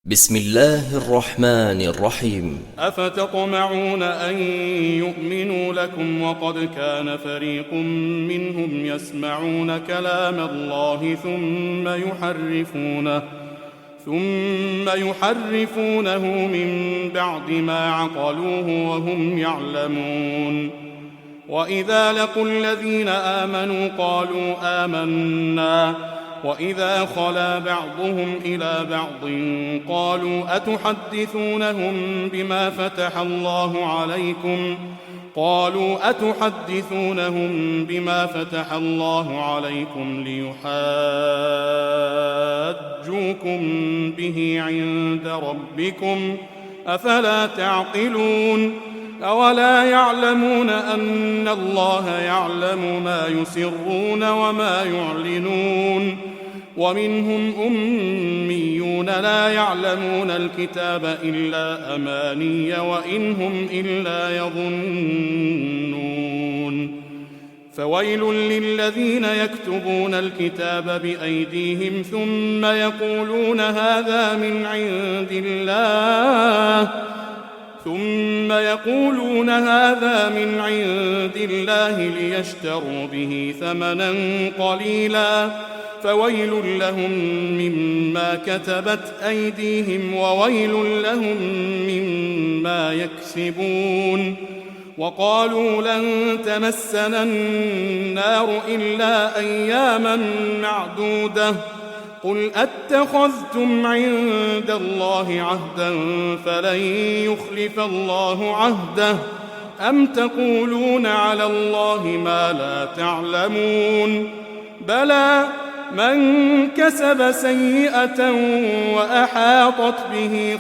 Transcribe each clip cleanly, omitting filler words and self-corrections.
بسم الله الرحمن الرحيم. أفتطمعون أن يؤمنوا لكم وقد كان فريق منهم يسمعون كلام الله ثم يحرفونه من بعد ما عقلوه وهم يعلمون. وإذا لقوا الذين آمنوا قالوا آمنا وإذا خلا بعضهم إلى بعض قالوا أتحدثونهم بما فتح الله عليكم ليحاجوكم به عند ربكم أفلا تعقلون. أولا يعلمون أن الله يعلم ما يسرون وما يعلنون. ومنهم أميون لا يعلمون الكتاب إلا أماني وإن هم إلا يظنون. فويل للذين يكتبون الكتاب بأيديهم ثم يقولون هذا من عند الله ليشتروا به ثمنا قليلا فويل لهم مما كتبت أيديهم وويل لهم مما يكسبون. وقالوا لن تمسنا النار إلا أياما معدودة قل أتخذتم عند الله عهدا فلن يخلف الله عهده أم تقولون على الله ما لا تعلمون. بلى من كسب سيئة وأحاطت به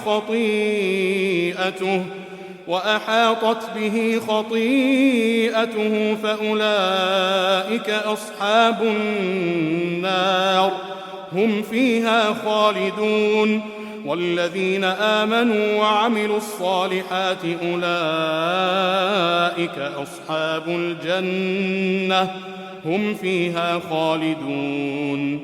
خطيئته فأولئك أصحاب النار هم فيها خالدون. والذين آمنوا وعملوا الصالحات أولئك أصحاب الجنة هم فيها خالدون.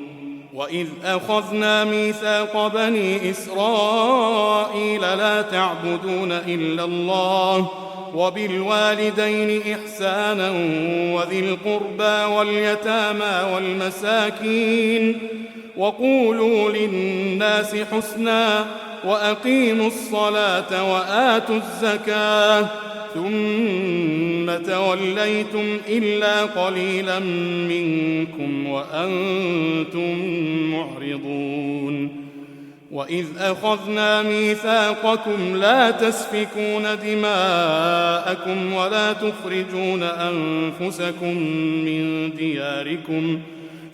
وإذ أخذنا ميثاق بني إسرائيل لا تعبدون إلا الله وبالوالدين إحسانا وذي القربى واليتامى والمساكين وقولوا للناس حسنا وأقيموا الصلاة وآتوا الزكاة ثم توليتم إلا قليلا منكم وأنتم معرضون. وإذ أخذنا ميثاقكم لا تسفكون دماءكم ولا تخرجون أنفسكم من دياركم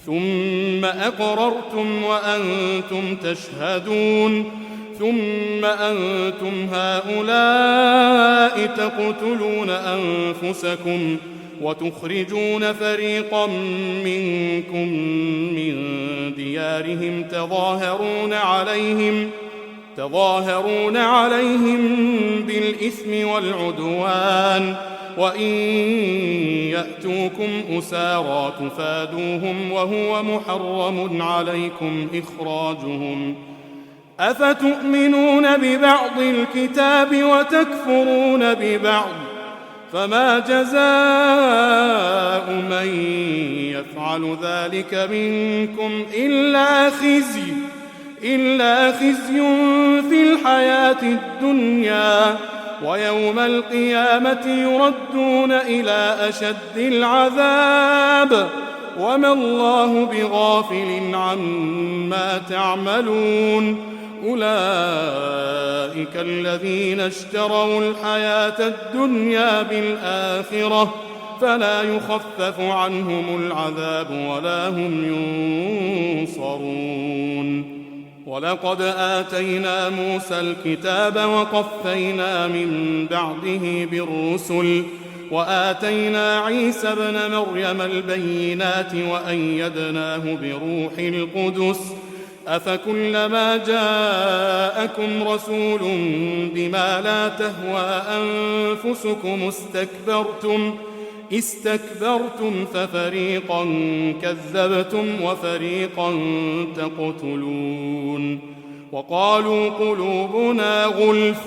ثم أقررتم وأنتم تشهدون. ثم أنتم هؤلاء تقتلون أنفسكم وتخرجون فريقا منكم من ديارهم تظاهرون عليهم بالإثم والعدوان وإن يأتوكم أسارى تفادوهم وهو محرم عليكم إخراجهم. أفتؤمنون ببعض الكتاب وتكفرون ببعض فما جزاء من يفعل ذلك منكم إلا خزي في الحياة الدنيا ويوم القيامة يردون إلى أشد العذاب وما الله بغافل عما تعملون. أولئك الذين اشتروا الحياة الدنيا بالآخرة فلا يخفف عنهم العذاب ولا هم ينصرون. ولقد آتينا موسى الكتاب وقفينا من بعده بالرسل وآتينا عيسى ابن مريم البينات وأيدناه بروح القدس أفكلما جاءكم رسول بما لا تهوى أنفسكم استكبرتم ففريقا كذبتم وفريقا تقتلون. وقالوا قلوبنا غلف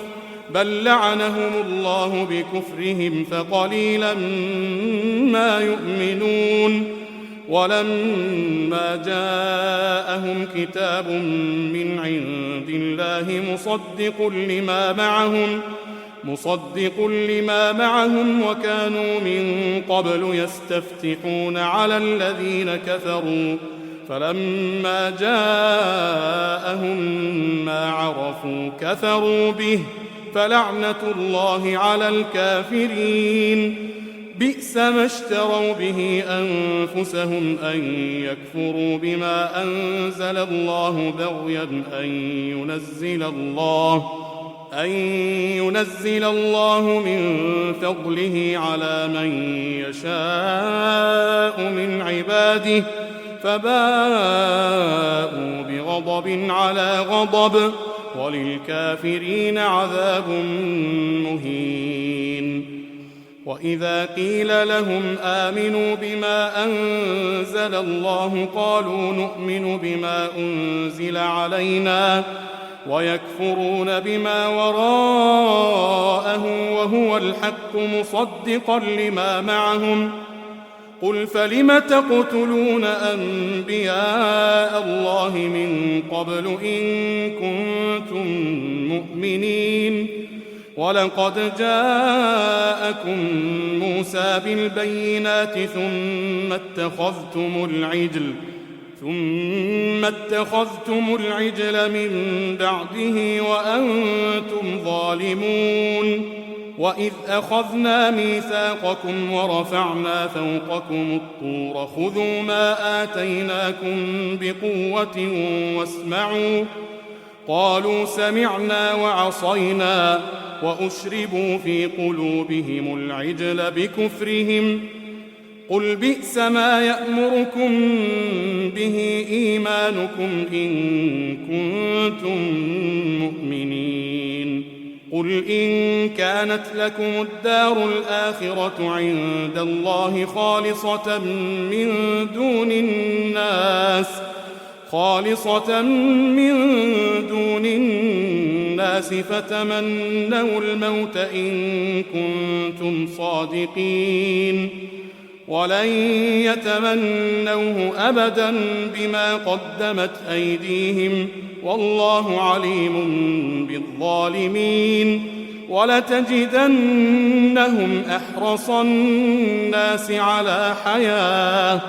بل لعنهم الله بكفرهم فقليلا ما يؤمنون ولما جاءهم كتاب من عند الله مصدق لما معهم وكانوا من قبل يستفتحون على الذين كفروا فلما جاءهم ما عرفوا كفروا به فلعنة الله على الكافرين بئس ما اشتروا به أنفسهم أن يكفروا بما أنزل الله بغيا أن ينزل الله من فضله على من يشاء من عباده فباءوا بغضب على غضب وللكافرين عذاب مهين وإذا قيل لهم آمنوا بما أنزل الله قالوا نؤمن بما أنزل علينا ويكفرون بما وراءه وهو الحق مصدقا لما معهم قل فلم تقتلون أنبياء الله من قبل إن كنتم مؤمنين ولقد جاءكم موسى بالبينات ثم اتخذتم العجل من بعده وأنتم ظالمون وإذ أخذنا ميثاقكم ورفعنا فوقكم الطور خذوا ما آتيناكم بقوة واسمعوا قالوا سمعنا وعصينا وأشربوا في قلوبهم العجل بكفرهم قل بئس ما يأمركم به إيمانكم إن كنتم مؤمنين قل إن كانت لكم الدار الآخرة عند الله خالصة من دون الناس فتمنوا الموت إن كنتم صادقين ولن يتمنوه أبدا بما قدمت أيديهم والله عليم بالظالمين ولتجدنهم أحرص الناس على حياة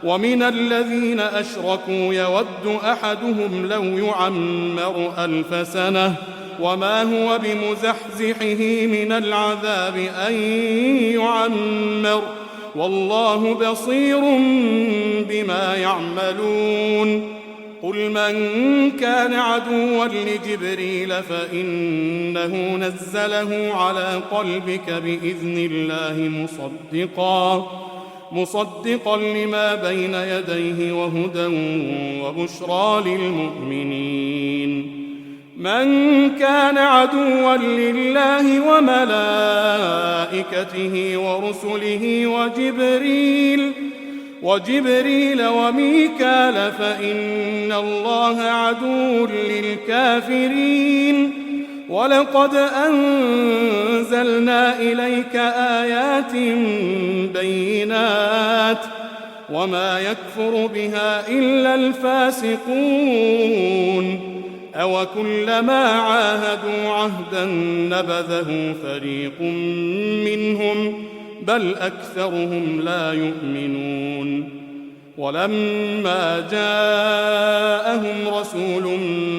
ومن الذين أشركوا يود أحدهم لو يعمر 1000 سنة وما هو بمزحزحه من العذاب أن يعمر والله بصير بما يعملون قل من كان عدوا لجبريل فإنه نزله على قلبك بإذن الله مصدقا لما بين يديه وهدى وبشرى للمؤمنين من كان عدوا لله وملائكته ورسله وجبريل وميكال فإن الله عدو للكافرين ولقد أنزلنا إليك آيات بينات وما يكفر بها إلا الفاسقون أو كلما عاهدوا عهدا نبذه فريق منهم بل أكثرهم لا يؤمنون ولما جاءهم رسول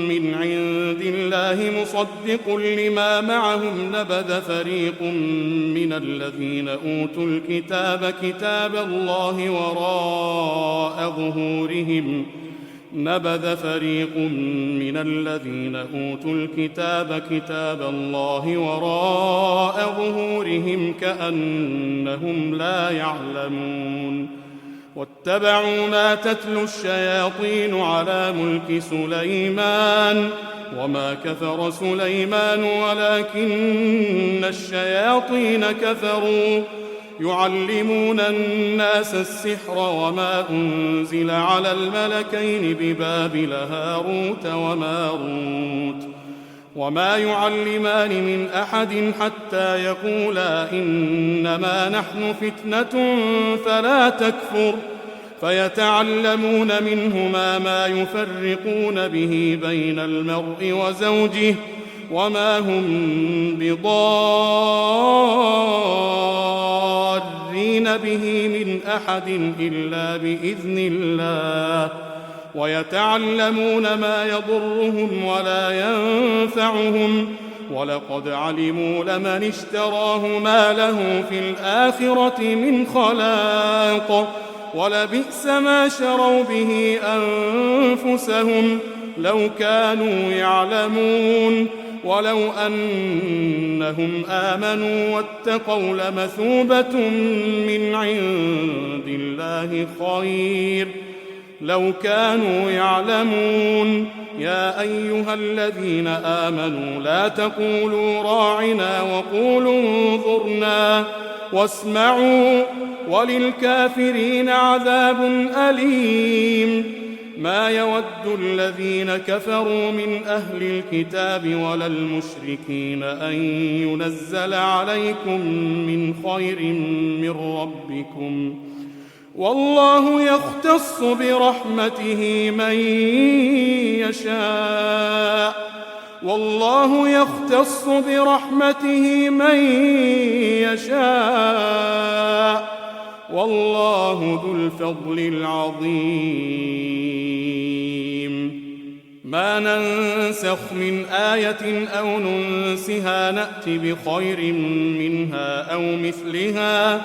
من عند الله مصدق لما معهم نبذ فريق من الذين أوتوا الكتاب كتاب الله وراء ظهورهم كأنهم لا يعلمون واتبعوا ما تتلو الشياطين على ملك سليمان وما كفر سليمان ولكن الشياطين كفروا يعلمون الناس السحر وما أنزل على الملكين ببابل هاروت وماروت وما يعلمان من أحد حتى يقولا إنما نحن فتنة فلا تكفر فيتعلمون منهما ما يفرقون به بين المرء وزوجه وما هم بضارين به من أحد إلا بإذن الله ويتعلمون ما يضرهم ولا ينفعهم ولقد علموا لمن اشتراه ما له في الآخرة من خلاق ولبئس ما شروا به أنفسهم لو كانوا يعلمون ولو أنهم آمنوا واتقوا لمثوبة من عند الله خير لو كانوا يعلمون يا أيها الذين آمنوا لا تقولوا راعنا وقولوا انظرنا واسمعوا وللكافرين عذاب أليم ما يود الذين كفروا من أهل الكتاب ولا المشركين أن ينزل عليكم من خير من ربكم والله يختص برحمته من يشاء والله يختص برحمته من يشاء والله ذو الفضل العظيم ما ننسخ من آية أو ننسها نأت بخير منها أو مثلها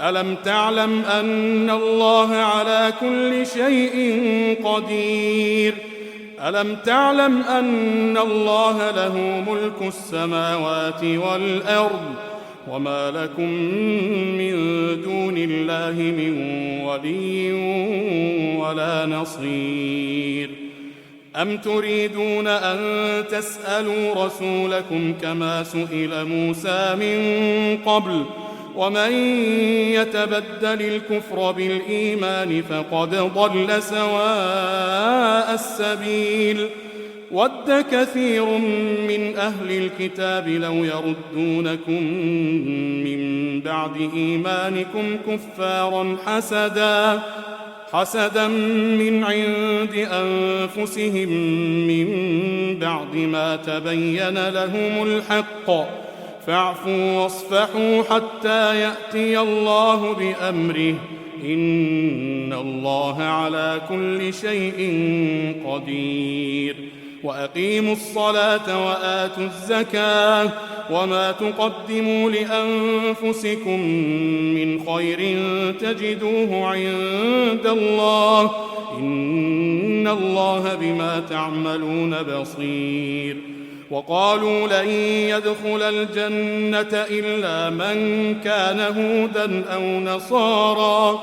ألم تعلم أن الله على كل شيء قدير ألم تعلم أن الله له ملك السماوات والأرض وما لكم من دون الله من ولي ولا نصير أم تريدون أن تسألوا رسولكم كما سئل موسى من قبل ومن يتبدل الكفر بالإيمان فقد ضل سواء السبيل ود كثير من أهل الكتاب لو يردونكم من بعد إيمانكم كفارا حسدا من عند أنفسهم من بعد ما تبين لهم الحق فاعفوا واصفحوا حتى يأتي الله بأمره إن الله على كل شيء قدير وأقيموا الصلاة وآتوا الزكاة وما تقدموا لأنفسكم من خير تجدوه عند الله إن الله بما تعملون بصير وقالوا لن يدخل الجنة إلا من كان هودا أو نصارى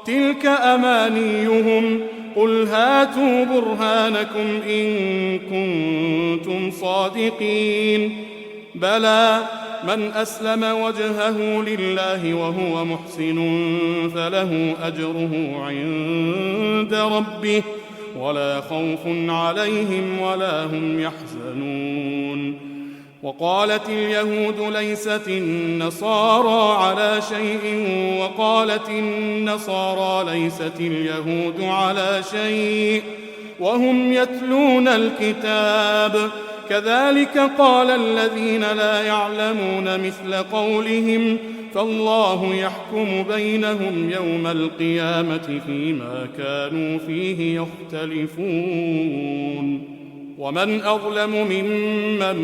تلك أمانيهم قل هاتوا برهانكم إن كنتم صادقين بلى من أسلم وجهه لله وهو محسن فله أجره عند ربه ولا خوف عليهم ولا هم يحزنون وقالت اليهود ليست النصارى على شيء وقالت النصارى ليست اليهود على شيء وهم يتلون الكتاب كذلك قال الذين لا يعلمون مثل قولهم فالله يحكم بينهم يوم القيامة فيما كانوا فيه يختلفون ومن أظلم ممن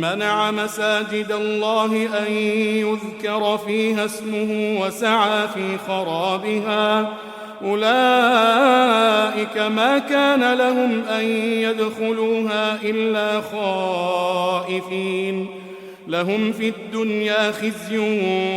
منع مساجد الله أن يذكر فيها اسمه وسعى في خرابها أولئك ما كان لهم أن يدخلوها إلا خائفين لهم في الدنيا خزي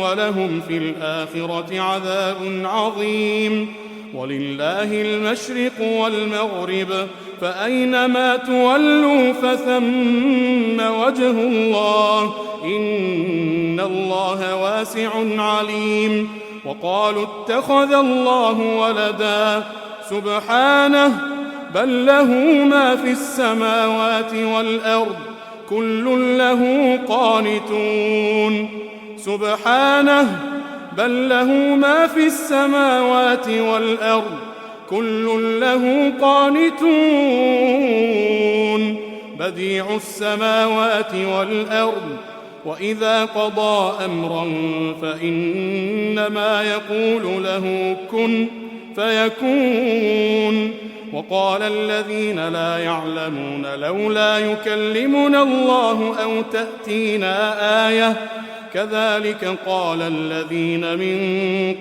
ولهم في الآخرة عذاب عظيم ولله المشرق والمغرب فأينما تولوا فثم وجه الله إن الله واسع عليم. وقالوا اتخذ الله ولدا سبحانه بل له ما في السماوات والأرض كل له قانتون. سبحانه بل له ما في السماوات والأرض كل له قانتون. بديع السماوات والأرض وإذا قضى أمرا فإنما يقول له كن فيكون. وقال الذين لا يعلمون لولا يكلمنا الله أو تأتينا آية كذلك قال الذين من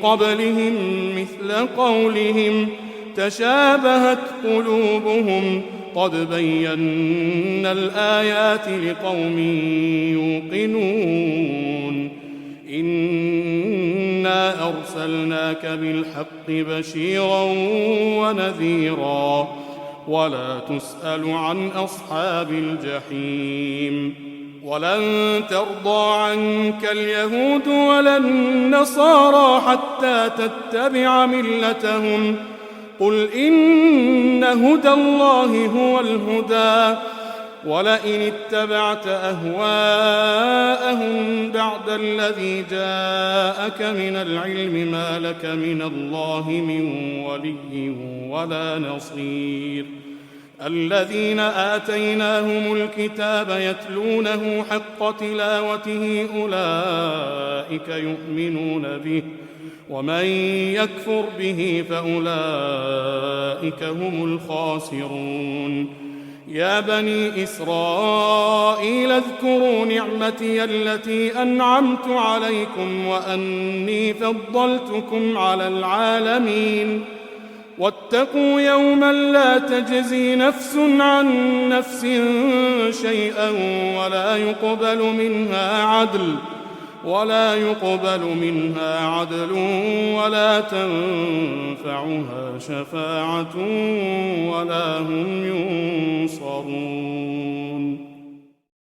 قبلهم مثل قولهم تشابهت قلوبهم قد بينا الآيات لقوم يوقنون. إنا أرسلناك بالحق بشيرا ونذيرا ولا تسأل عن أصحاب الجحيم. ولن ترضى عنك اليهود ولا النصارى حتى تتبع ملتهم قل إن هدى الله هو الهدى ولئن اتبعت أهواءهم بعد الذي جاءك من العلم ما لك من الله من ولي ولا نصير. الذين آتيناهم الكتاب يتلونه حق تلاوته أولئك يؤمنون به ومن يكفر به فأولئك هم الخاسرون. يا بني إسرائيل اذكروا نعمتي التي أنعمت عليكم وأني فضلتكم على العالمين. واتقوا يوما لا تجزي نفس عن نفس شيئا ولا يقبل منها عدل ولا تنفعها شفاعة ولا هم ينصرون.